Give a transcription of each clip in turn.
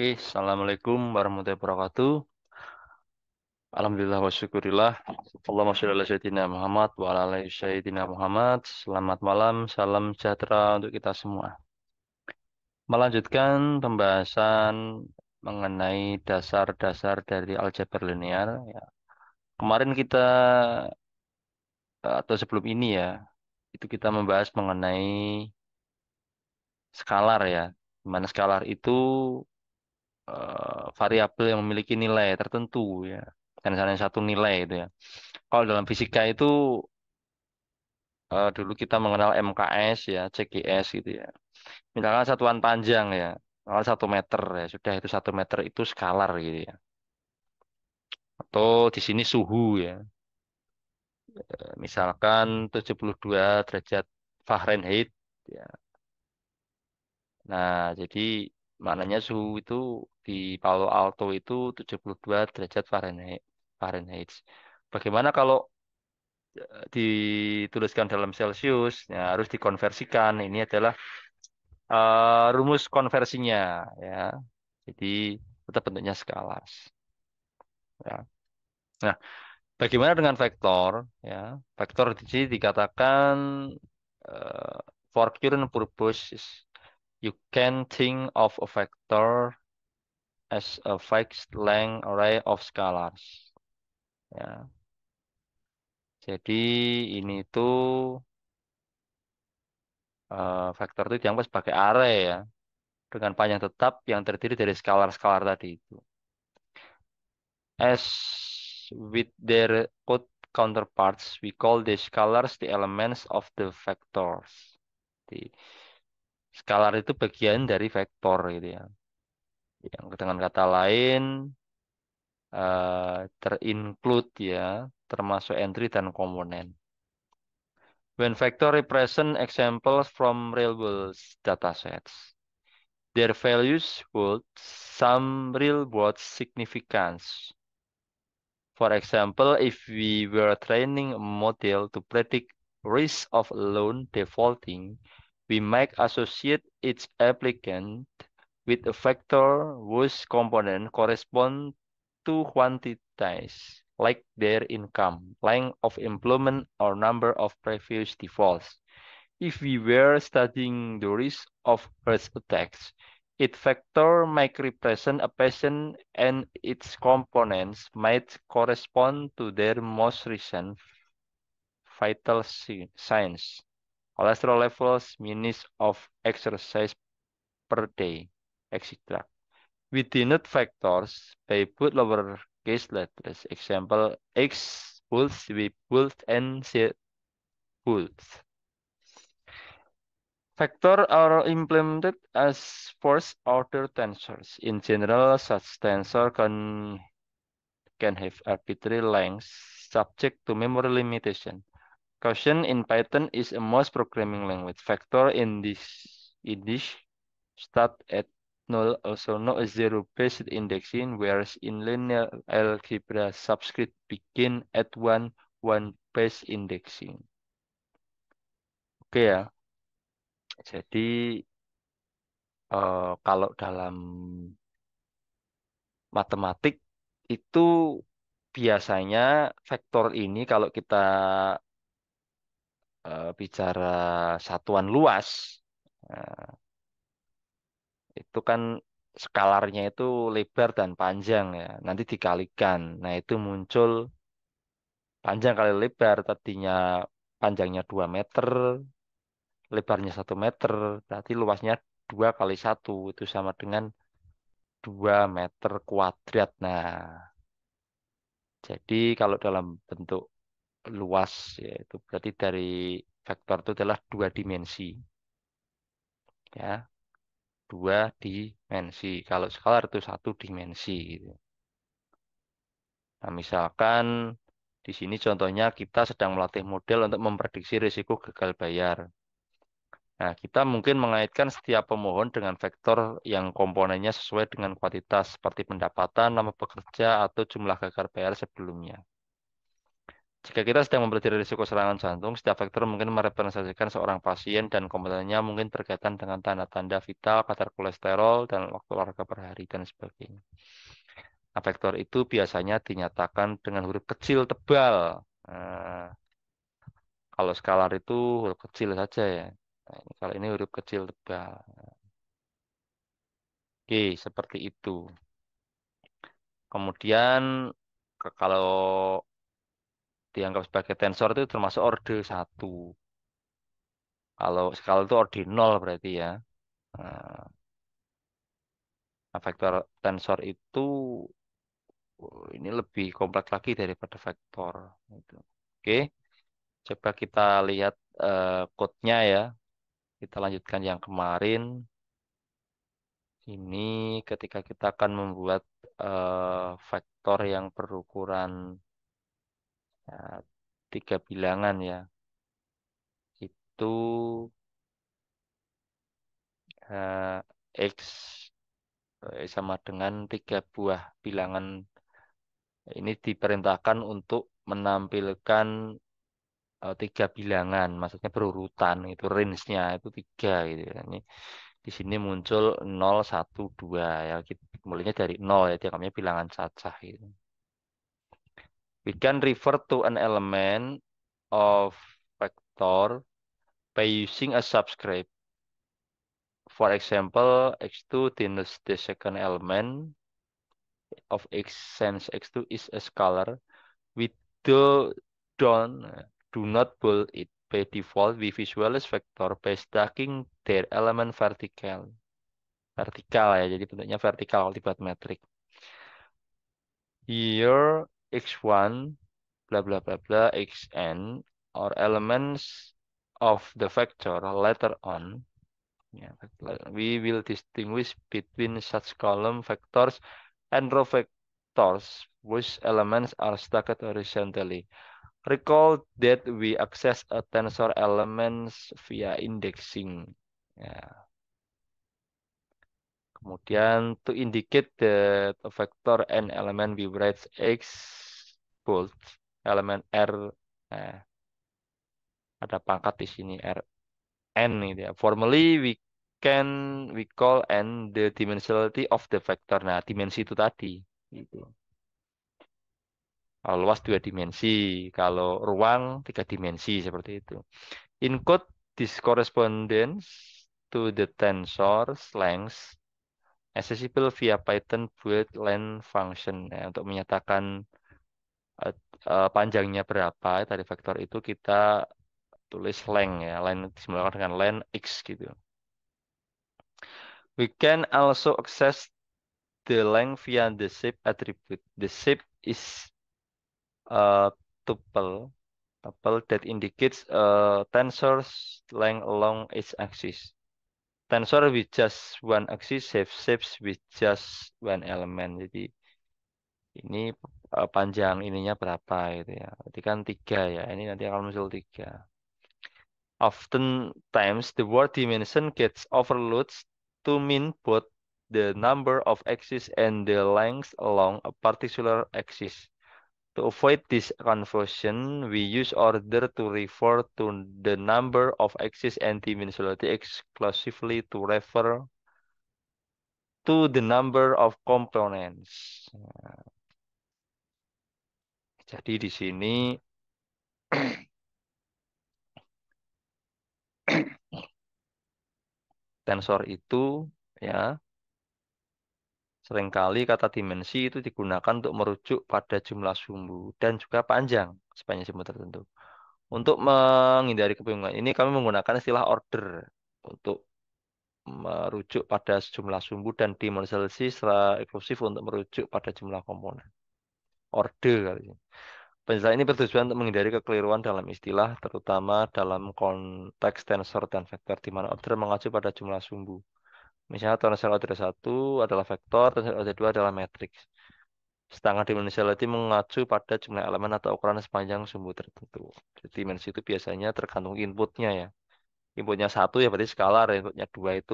Oke, Assalamualaikum warahmatullahi wabarakatuh. Alhamdulillah wa syukurillah. Allahumma sholli ala sayyidina Muhammad wa ala ali sayyidina Muhammad. Selamat malam, salam sejahtera untuk kita semua. Melanjutkan pembahasan mengenai dasar-dasar dari aljabar linear. Ya. Kemarin kita, atau sebelum ini ya, itu kita membahas mengenai skalar ya. Di mana skalar itu variabel yang memiliki nilai tertentu ya. Dan misalnya satu nilai itu ya. Kalau dalam fisika itu dulu kita mengenal MKS ya, CGS gitu ya. Misalkan satuan panjang ya, misalkan 1 meter ya, sudah itu 1 meter itu skalar gitu ya. Atau di sini suhu ya, misalkan 72 derajat Fahrenheit ya. Nah, jadi maknanya suhu itu di Palo Alto itu 72 derajat Fahrenheit. Fahrenheit. Bagaimana kalau dituliskan dalam Celcius? Ya, harus dikonversikan. Ini adalah rumus konversinya ya. Jadi tetap bentuknya skalar ya. Nah, bagaimana dengan vektor ya? Vektor di sini dikatakan uh, for current purposes you can think of a vector as a fixed length array of scalars ya. Jadi ini tuh vektor itu dianggap sebagai array ya dengan panjang tetap yang terdiri dari skalar-skalar tadi itu. As with their code counterparts, we call the scalars the elements of the vectors. Di skalar itu bagian dari vektor gitu ya. Yang dengan kata lain terinclude ya, termasuk entry dan komponen. When vector represent examples from real world datasets, their values hold some real world significance. For example, if we were training a model to predict risk of a loan defaulting, we might associate each applicant with a vector whose component correspond to quantities like their income, length of employment, or number of previous defaults. If we were studying the risk of heart attacks, its vector might represent a patient and its components might correspond to their most recent vital signs, cholesterol levels, minutes of exercise per day, etc. We denote vectors by both lowercase letters, example X bold, V bold, and Z bold. Vectors are implemented as first-order tensors. In general, such tensor can have arbitrary lengths subject to memory limitation. Caution in Python is a most programming language. Vector in this start at null, also known as zero-based indexing, whereas in linear algebra subscript begin at one-based indexing. Oke ya, jadi kalau dalam matematik itu biasanya vektor ini kalau kita bicara satuan luas, nah, itu kan skalarnya itu lebar dan panjang ya. Nanti dikalikan. Nah, itu muncul panjang kali lebar. Tadinya panjangnya 2 meter, lebarnya 1 meter. Berarti luasnya 2 kali 1. Itu sama dengan 2 meter kuadrat. Nah, jadi kalau dalam bentuk luas yaitu berarti dari vektor itu adalah 2 dimensi ya, 2 dimensi. Kalau skalar itu 1 dimensi gitu. Nah, misalkan di sini contohnya kita sedang melatih model untuk memprediksi risiko gagal bayar. Nah, kita mungkin mengaitkan setiap pemohon dengan vektor yang komponennya sesuai dengan kuantitas seperti pendapatan, nama pekerja, atau jumlah gagal bayar sebelumnya. Jika kita sedang mempelajari risiko serangan jantung, setiap faktor mungkin merepresentasikan seorang pasien dan kompetensinya mungkin berkaitan dengan tanda-tanda vital, kadar kolesterol, dan waktu olahraga per hari, dan sebagainya. Nah, faktor itu biasanya dinyatakan dengan huruf kecil tebal. Nah, kalau skalar itu huruf kecil saja ya. Nah, kalau ini huruf kecil tebal. Oke, seperti itu. Kemudian kalau dianggap sebagai tensor itu termasuk orde satu. Kalau skala itu orde 0 berarti ya. Nah, vektor tensor itu ini lebih kompleks lagi daripada vektor. Gitu. Oke, coba kita lihat code-nya ya. Kita lanjutkan yang kemarin. Ini ketika kita akan membuat vektor yang berukuran ya, 3 bilangan ya. Itu eh, X sama dengan 3 buah bilangan. Ini diperintahkan untuk menampilkan 3 bilangan, maksudnya berurutan itu range-nya itu 3 gitu ya. Ini di sini muncul 0, 1, 2 ya. Kita mulainya dari 0 ya, dianggapnya bilangan cacah gitu. We can refer to an element of vector by using a subscript. For example, x2 denotes the second element of x since x2 is a scalar. We don't do not bold it. By default, we visualize vector by stacking their element vertical. Vertikal ya, jadi bentuknya vertikal kalau dibuat metrik. Here, x1, blah blah blah blah, xn, or elements of the vector later on. Yeah, we will distinguish between such column vectors and row vectors whose elements are stacked horizontally. Recall that we access a tensor elements via indexing. Ya. Kemudian to indicate that a vector n element we write x bold element r, eh, ada pangkat di sini r n gitu ya. Formally can we call n the dimensionality of the vector. Nah, dimensi itu tadi gitu. Kalau luas 2 dimensi, kalau ruang 3 dimensi seperti itu. Encode this correspondence to the tensor's length accessible via Python build length function. Ya, untuk menyatakan eh, panjangnya berapa dari vektor itu kita tulis length ya, length disimbolkan dengan length x gitu. We can also access the length via the shape attribute. The shape is a tuple, tuple that indicates a tensor's length along its axis. Tensor with just one axis have shapes with just one element. Jadi ini panjang ininya berapa gitu ya. Berarti kan 3 ya. Ini nanti akan muncul 3. Oftentimes the word dimension gets overloaded to mean both the number of axes and the length along a particular axis. To avoid this confusion, we use order to refer to the number of axes and dimensionality exclusively to refer to the number of components. Jadi di sini tensor itu ya seringkali kata dimensi itu digunakan untuk merujuk pada jumlah sumbu dan juga panjang sepanjang sumbu tertentu. Untuk menghindari kebingungan ini kami menggunakan istilah order untuk merujuk pada jumlah sumbu dan dimensionalisasi secara eksklusif untuk merujuk pada jumlah komponen. Order kali ini. Penjelasan ini bertujuan untuk menghindari kekeliruan dalam istilah, terutama dalam konteks tensor dan vektor, di mana order mengacu pada jumlah sumbu. Misalnya tensor order 1 adalah vektor, tensor order 2 adalah matriks. Sedangkan dimensionality mengacu pada jumlah elemen atau ukuran sepanjang sumbu tertentu. Jadi dimensi itu biasanya tergantung inputnya ya. Inputnya 1 ya berarti skalar, ya. Inputnya 2 itu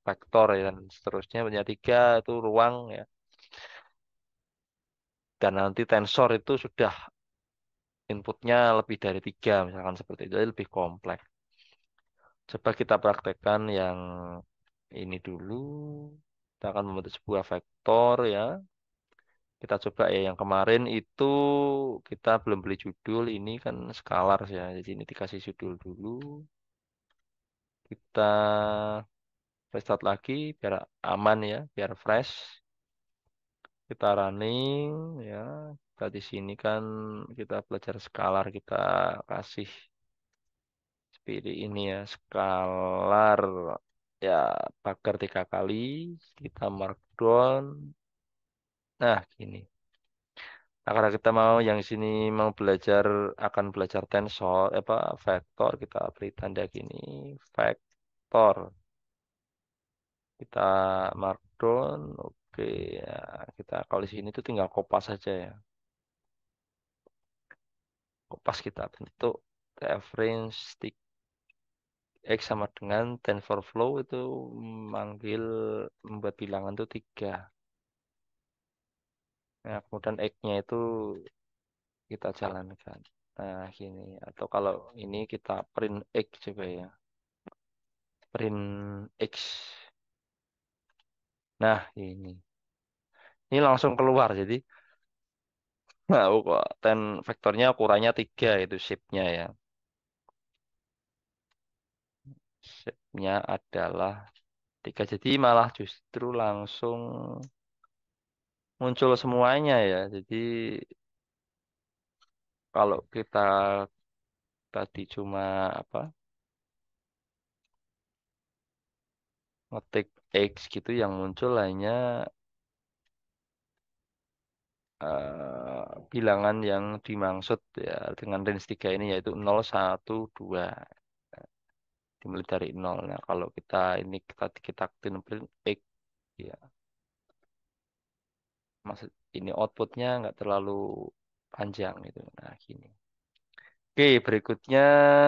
vektor ya, dan seterusnya. Inputnya 3 itu ruang ya. Dan nanti tensor itu sudah inputnya lebih dari tiga, misalkan seperti itu, jadi lebih kompleks. Coba kita praktekkan yang ini dulu. Kita akan membentuk sebuah vektor ya. Kita coba ya yang kemarin itu kita belum beli judul, ini kan scalar ya. Jadi ini dikasih judul dulu. Kita restart lagi biar aman ya, biar fresh. Kita running ya. Kita di sini kan kita belajar scalar, kita kasih pilih ini ya, scalar ya, pagar tiga kali, kita markdown. Nah, gini. Nah, karena kita mau yang sini mau belajar akan belajar tensor apa vektor, kita beri tanda gini, vektor. Kita markdown, oke ya. Kita kalau di sini tuh tinggal kopas saja ya. Kopas kita bentuk reference stick X sama dengan TensorFlow itu manggil membuat bilangan tuh tiga. Nah, kemudian X-nya itu kita jalankan. Nah, gini. Atau kalau ini kita print X coba ya. Print X. Nah, ini. Ini langsung keluar. Jadi, nah, kok vektornya ukurannya tiga itu shape-nya ya. Shape-nya adalah tiga. Jadi malah justru langsung muncul semuanya ya. Jadi kalau kita tadi cuma apa ngetik X gitu yang muncul hanya bilangan yang dimaksud ya dengan range 3 ini yaitu 0, 1, 2 dimulai dari 0. Nah, kalau kita ini kita aktifin print X ya maksud ini outputnya nggak terlalu panjang gitu. Nah, gini. Oke, berikutnya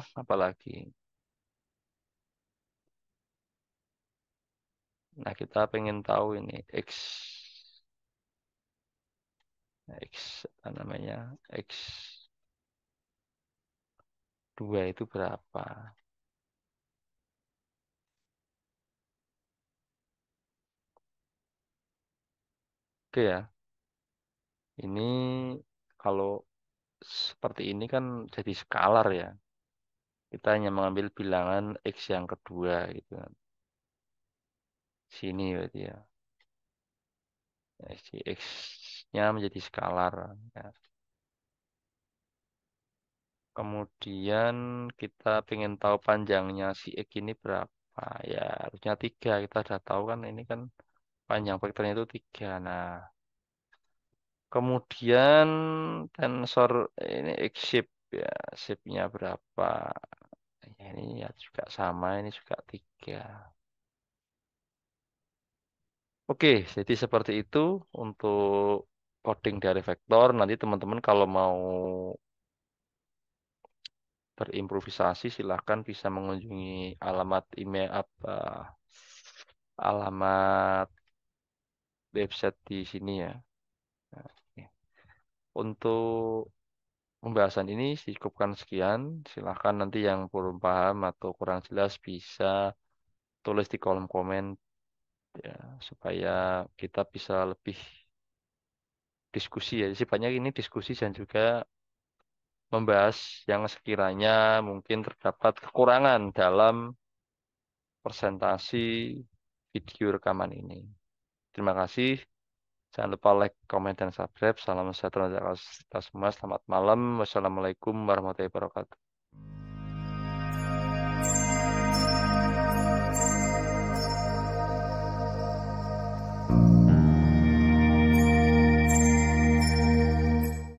apa lagi? Nah, kita pengen tahu ini X apa namanya? X2 itu berapa? Oke ya. Ini kalau seperti ini kan jadi skalar ya. Kita hanya mengambil bilangan X yang kedua gitu kan. Sini berarti ya. Si X-nya menjadi skalar. Ya. Kemudian kita pengen tahu panjangnya si X ini berapa. Ya harusnya tiga. Kita sudah tahu kan ini kan panjang vektornya itu tiga. Nah, kemudian tensor ini X shape ya. Shape-nya berapa. Ya, ini ya juga sama. Ini juga tiga. Oke, jadi seperti itu untuk coding dari vektor. Nanti teman-teman kalau mau berimprovisasi silahkan bisa mengunjungi alamat email apa alamat website di sini ya. Nah, oke. Untuk pembahasan ini cukupkan sekian. Silahkan nanti yang belum paham atau kurang jelas bisa tulis di kolom komen ya supaya kita bisa lebih diskusi ya. Sifatnya ini diskusi dan juga membahas yang sekiranya mungkin terdapat kekurangan dalam presentasi video rekaman ini. Terima kasih. Jangan lupa like, komen, dan subscribe. Salam sejahtera untuk kita semua. Selamat malam. Wassalamualaikum warahmatullahi wabarakatuh.